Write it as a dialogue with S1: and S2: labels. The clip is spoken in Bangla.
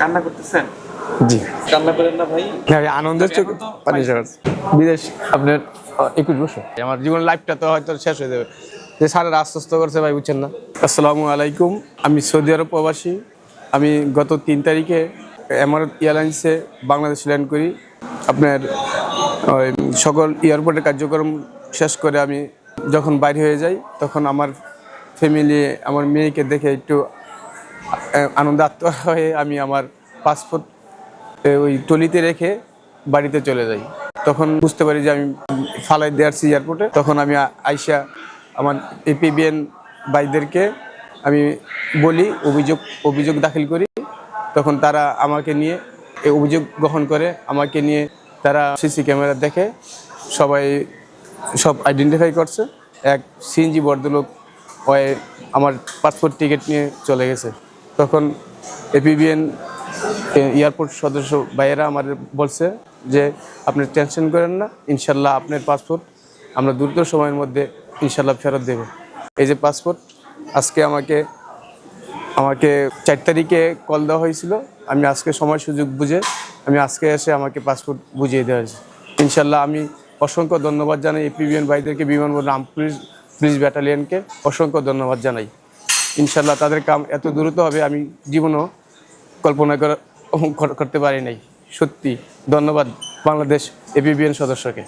S1: কান্না করতেছেন?
S2: জি
S1: কান্না করেন না ভাই।
S2: হ্যাঁ, আনন্দের চোখে পানি ঝরার বিদেশ আপনার 21 বছর আমার জীবনের লাইফটা তো হয়তো শেষ হয়ে যাবে যে স্যারের আশ্বস্ত করছে ভাই, বুঝছেন না। আসসালামু আলাইকুম, আমি সৌদি আরব প্রবাসী। আমি গত 3 তারিখে এমারাত এয়ারলাইন্সে বাংলাদেশ ল্যান্ড করি। আপনার ওই সকল এয়ারপোর্টের কার্যক্রম শেষ করে আমি যখন বাইরে হয়ে যাই, তখন আমার ফ্যামিলি আমার মেয়েকে দেখে একটু আনন্দ আত্মা হয়ে আমি আমার পাসপোর্ট ওই টলিতে রেখে বাড়িতে চলে যাই। তখন বুঝতে পারি যে আমি ফালাই দিয়েছি এয়ারপোর্টে। তখন আমি আইসা আমার এপিবিএন ভাইদেরকে আমি বলি, অভিযোগ দাখিল করি। তখন তারা আমাকে নিয়ে এই অভিযোগ গ্রহণ করে, আমাকে নিয়ে তারা সিসি ক্যামেরা দেখে সব আইডেন্টিফাই করছে। এক সিএনজি ভদ্রলোক ওই আমার পাসপোর্ট টিকিট নিয়ে চলে গেছে। তখন এপিবিএন এয়ারপোর্ট সদস্য ভাইয়েরা আমাদের বলছে যে আপনি টেনশন করেন না, ইনশাল্লাহ আপনার পাসপোর্ট আমরা দ্রুত সময়ের মধ্যে ইনশাল্লাহ ফেরত দেব। এই যে পাসপোর্ট আজকে আমাকে 4 তারিখে কল দেওয়া হয়েছিল। আমি আজকে সময় সুযোগ বুঝে আমি আজকে এসে আমাকে পাসপোর্ট বুঝিয়ে দেওয়া হয়েছে। ইনশাল্লাহ আমি অসংখ্য ধন্যবাদ জানাই এপিবিএন ভাইদেরকে, বিমানবন্দর আর্ম পুলিশ ব্যাটালিয়নকে অসংখ্য ধন্যবাদ জানাই। ইনশাল্লাহ তাদের কাম এত দ্রুত হবে আমি জীবনও কল্পনা করতে পারি নাই। সত্যি ধন্যবাদ বাংলাদেশ এপিবিএন সদস্যকে।